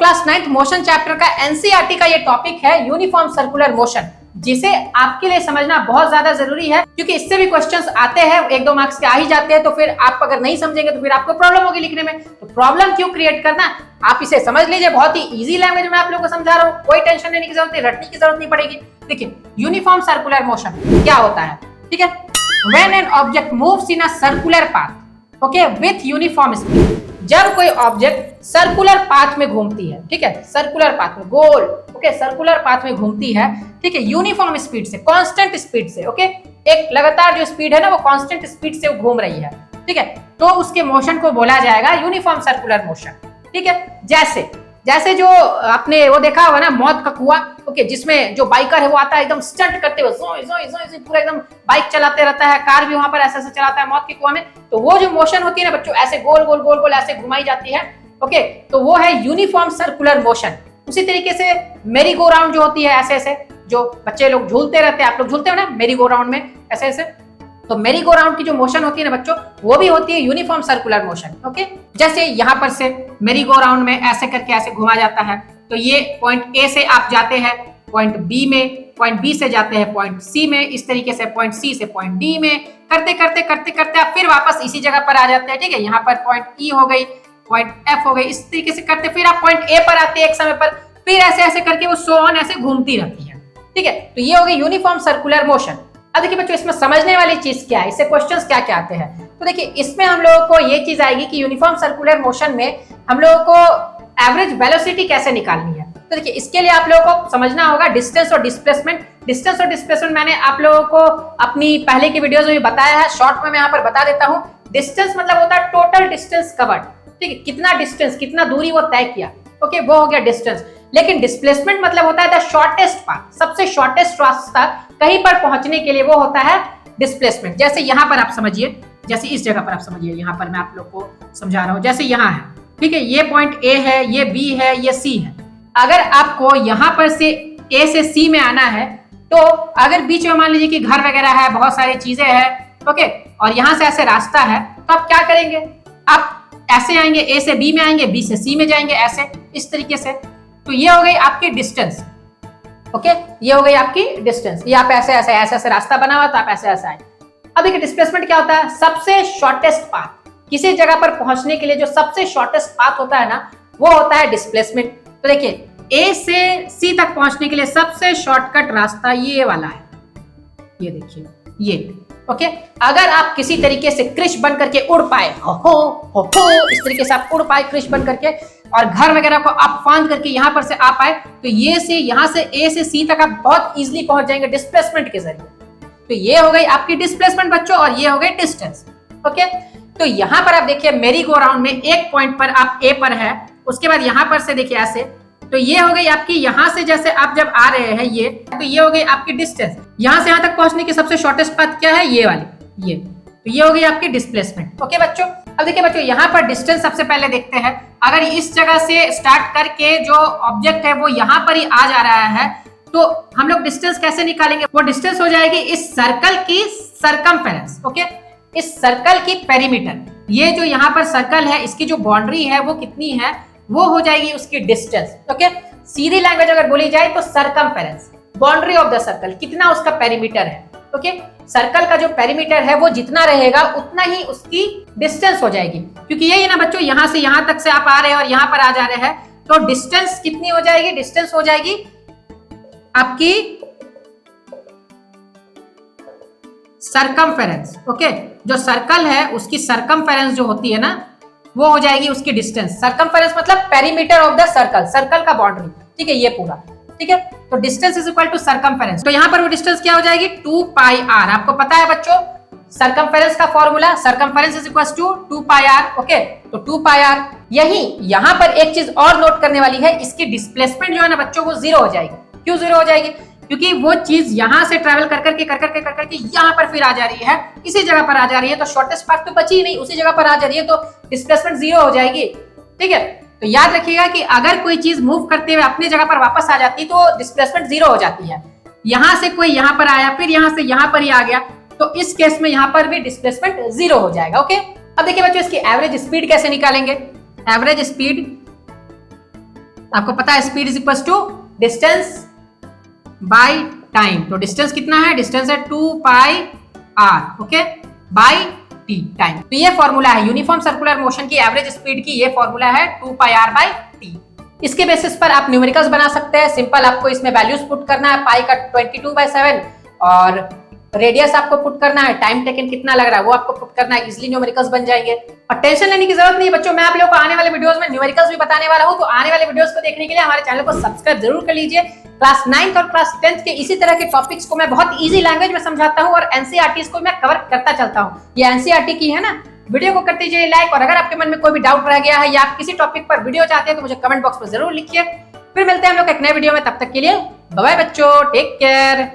Class 9th motion chapter का NCERT का ये टॉपिक है यूनिफॉर्म सर्कुलर मोशन, जिसे आपके लिए समझना बहुत ज्यादा जरूरी है क्योंकि इससे भी क्वेश्चंस आते हैं, 1-2 मार्क्स के आ ही जाते हैं। तो फिर आप अगर नहीं समझेंगे तो फिर आपको प्रॉब्लम होगी लिखने में। तो प्रॉब्लम क्यों क्रिएट करना, आप इसे समझ लीजिए। बहुत ही इजी लैंग्वेज में आप लोगों को समझा रहा हूँ, कोई टेंशन लेने की जरूरत नहीं, रटने की जरूरत नहीं पड़ेगी। देखिए यूनिफॉर्म सर्कुलर मोशन क्या होता है, ठीक है। When an object moves in a circular path, okay, with uniform speed, जब कोई ऑब्जेक्ट सर्कुलर पाथ में घूमती है, ठीक है, सर्कुलर पाथ में, गोल, ओके, सर्कुलर पाथ में घूमती है, ठीक है, यूनिफॉर्म स्पीड से, कांस्टेंट स्पीड से, ओके, एक लगातार जो स्पीड है ना वो कांस्टेंट स्पीड से वो घूम रही है, ठीक है, तो उसके मोशन को बोला जाएगा यूनिफॉर्म सर्कुलर मोशन, ठीक है। जैसे जो आपने वो देखा होगा ना मौत का कुआं, ओके, जिसमें जो बाइकर है वो आता है एकदम स्टंट करते हुए, पूरा एकदम बाइक चलाते रहता है, कार भी वहां पर ऐसे ऐसे चलाता है मौत के कुआं में। तो वो जो मोशन होती है ना बच्चों, ऐसे गोल गोल गोल गोल ऐसे घुमाई जाती है, ओके, तो वो है यूनिफॉर्म सर्कुलर मोशन। उसी तरीके से मेरी गो राउंड जो होती है, ऐसे ऐसे जो बच्चे लोग झूलते रहते हैं, आप लोग झूलते हो ना मेरी गो राउंड में ऐसे ऐसे, तो मेरी गो राउंड की जो मोशन होती है ना बच्चों, वो भी होती है यूनिफॉर्म सर्कुलर मोशन, ओके। जैसे यहाँ पर से मेरी गो राउंड में ऐसे करके ऐसे घुमा जाता है, तो ये पॉइंट ए से आप जाते हैं पॉइंट बी में, पॉइंट बी से जाते हैं पॉइंट सी में, इस तरीके से पॉइंट सी से पॉइंट डी में, करते करते करते करते आप फिर वापस इसी जगह पर आ जाते हैं, ठीक है। यहाँ पर पॉइंट ई हो गई, पॉइंट एफ हो गई, इस तरीके से करते फिर आप पॉइंट ए पर आते हैं एक समय पर, फिर ऐसे ऐसे करके वो सो ऑन ऐसे घूमती रहती है, ठीक है। तो ये हो गई यूनिफॉर्म सर्कुलर मोशन। अब देखिए बच्चों इसमें समझने वाली चीज क्या है, इससे क्वेश्चंस क्या क्या आते हैं। तो देखिए इसमें हम लोगों को ये चीज आएगी कि यूनिफॉर्म सर्कुलर मोशन में हम लोगों को एवरेज वेलोसिटी कैसे निकालनी है। तो देखिए इसके लिए आप लोगों को समझना होगा डिस्टेंस और डिस्प्लेसमेंट। डिस्टेंस और डिस्प्लेसमेंट मैंने आप लोगों को अपनी पहले की वीडियोस में भी बताया है, शॉर्ट में मैं यहाँ पर बता देता हूँ। डिस्टेंस मतलब होता है टोटल डिस्टेंस कवर्ड, ठीक है, कितना डिस्टेंस, कितना दूरी वो तय किया, ओके, वो हो गया डिस्टेंस। लेकिन डिस्प्लेसमेंट मतलब होता है द शॉर्टेस्ट पाथ, सबसे शॉर्टेस्ट रास्ता कहीं पर पहुंचने के लिए, वो होता है डिस्प्लेसमेंट। जैसे यहाँ पर आप समझिए, जैसे इस जगह पर आप समझिए, यहाँ पर मैं आप लोग को समझा रहा हूँ, जैसे यहाँ है, ठीक है, ये पॉइंट ए है, ये बी है, ये सी है। अगर आपको यहाँ पर से ए से सी में आना है, तो अगर बीच में मान लीजिए कि घर वगैरह है, बहुत सारी चीजें हैं, ओके, और यहाँ से ऐसे रास्ता है, तो आप क्या करेंगे, आप ऐसे आएंगे, ए से बी में आएंगे, बी से सी में जाएंगे, ऐसे इस तरीके से। तो ये हो गई आपकी डिस्टेंस, ओके, ये हो गई आपकी डिस्टेंस। ये आप ऐसे ऐसे ऐसे ऐसे रास्ता बना हुआ तो आप ऐसे ऐसे आए। अब देखिए डिस्प्लेसमेंट क्या होता है, सबसे शॉर्टेस्ट पाथ, किसी जगह पर पहुंचने के लिए जो सबसे शॉर्टेस्ट पाथ होता है ना, वो होता है डिस्प्लेसमेंट। तो देखिए ए से सी तक पहुंचने के लिए सबसे शॉर्टकट रास्ता ये वाला है, ये देखिए ये, ओके। अगर आप किसी तरीके से कृष बन करके उड़ पाए, हो इस तरीके से आप उड़ पाए कृष बन करके, और घर वगैरह को आप फांद करके यहाँ पर से आ पाए, तो ये से यहाँ से ए से सी तक आप बहुत इजीली पहुंच जाएंगे डिस्प्लेसमेंट के जरिए। तो ये हो गई आपकी डिस्प्लेसमेंट बच्चों, और ये हो गई डिस्टेंस, ओके। तो यहाँ पर आप देखिए मेरी गो राउंड में एक पॉइंट पर आप ए पर है, उसके बाद यहाँ पर से देखिए ऐसे, तो ये हो गई आपकी, यहाँ से जैसे आप जब आ रहे हैं ये, तो ये हो गई आपकी डिस्टेंस। यहाँ से यहाँ तक पहुंचने की सबसे शॉर्टेस्ट पाथ क्या है, ये वाली, ये, तो ये हो गई आपकी डिस्प्लेसमेंट, ओके बच्चों। अब देखिए बच्चों यहाँ पर डिस्टेंस सबसे पहले देखते हैं। अगर इस जगह से स्टार्ट करके जो ऑब्जेक्ट है वो यहाँ पर ही आ जा रहा है, तो हम लोग डिस्टेंस कैसे निकालेंगे, वो डिस्टेंस हो जाएगी इस सर्कल की सरकमफेरेंस, ओके, इस सर्कल की पेरीमीटर। ये जो यहाँ पर सर्कल है इसकी जो बाउंड्री है वो कितनी है, वो हो जाएगी उसकी डिस्टेंस, ओके। सीधी लैंग्वेज अगर बोली जाए तो circumference, boundary of the circle, कितना उसका पेरीमीटर है, ओके। सर्कल का जो पेरीमीटर है वो जितना रहेगा उतना ही उसकी डिस्टेंस हो जाएगी, क्योंकि यही ना बच्चों, यहाँ से यहाँ तक से आप आ रहे हैं और यहाँ पर आ जा रहे हैं, तो डिस्टेंस कितनी हो जाएगी, डिस्टेंस हो जाएगी आपकी सरकमफेरेंस, ओके। जो सर्कल है उसकी सरकमफेरेंस जो होती है ना, वो हो जाएगी उसकी डिस्टेंस। सरकमफेरेंस मतलब perimeter of the circle, circle का बाउंड्री, ठीक है, ये पूरा, ठीक है। तो distance is equal to circumference. तो यहाँ पर वो डिस्टेंस क्या हो जाएगी, 2 पाई आर। आपको पता है बच्चों सरकमफेरेंस का formula, circumference is equal to 2 pi are, okay. तो 2 पाई आर, यही यहाँ पर एक चीज और नोट करने वाली है, इसकी डिस्प्लेसमेंट जो है ना बच्चों वो 0 हो जाएगी। क्यों 0 हो जाएगी, क्योंकि वो चीज यहाँ से ट्रेवल कर करके यहाँ पर फिर आ जा रही है, इसी जगह पर आ जा रही है, तो शॉर्टेस्ट पाथ तो बची ही नहीं, उसी जगह पर आ जा रही है, तो डिस्प्लेसमेंट 0 हो जाएगी, ठीक है। तो याद रखिएगा कि अगर कोई चीज मूव करते हुए अपनी जगह पर वापस आ जाती तो डिस्प्लेसमेंट 0 हो जाती है। यहाँ से कोई यहाँ पर आया, फिर यहाँ से यहाँ पर ही आ गया, तो इस केस में यहाँ पर भी डिस्प्लेसमेंट 0 हो जाएगा, ओके। अब देखिए बच्चों इसकी एवरेज स्पीड कैसे निकालेंगे। एवरेज स्पीड आपको पता है speed is equal to distance by time. तो डिस्टेंस कितना है, डिस्टेंस है 2 pi are, okay, by t time. तो ये फॉर्मूला है यूनिफॉर्म सर्कुलर मोशन की एवरेज स्पीड की, ये फॉर्मूला है 2 पाई आर बाय टी। इसके बेसिस पर आप न्यूमेरिकल्स बना सकते हैं। सिंपल आपको इसमें वैल्यूज पुट करना है, पाई का 22/7 और रेडियस आपको पुट करना है, टाइम टेकन कितना लग रहा है वो आपको पुट करना है, इजीली न्यूमेरिकल्स बन जाएंगे। और टेंशन लेने की जरूरत नहीं है बच्चों, मैं आप लोगों को आने वाले वीडियोस में न्यूमेरिकल्स भी बताने वाला हूं। तो आने वाले वीडियोस को देखने के लिए हमारे चैनल को सब्सक्राइब जरूर कर लीजिए। क्लास 9th और क्लास 10th के इसी तरह के टॉपिक्स को मैं बहुत इजी लैंग्वेज में समझाता हूं और एनसीईआरटी को मैं कवर करता चलता हूं। ये एनसीईआरटी की है ना। वीडियो को कर दीजिए लाइक, और अगर आपके मन में कोई भी डाउट रह गया है या आप किसी टॉपिक पर वीडियो चाहते हैं तो मुझे कमेंट बॉक्स में जरूर लिखिए। फिर मिलते हैं हम लोग एक नए वीडियो में, तब तक के लिए बाय बाय बच्चों, टेक केयर।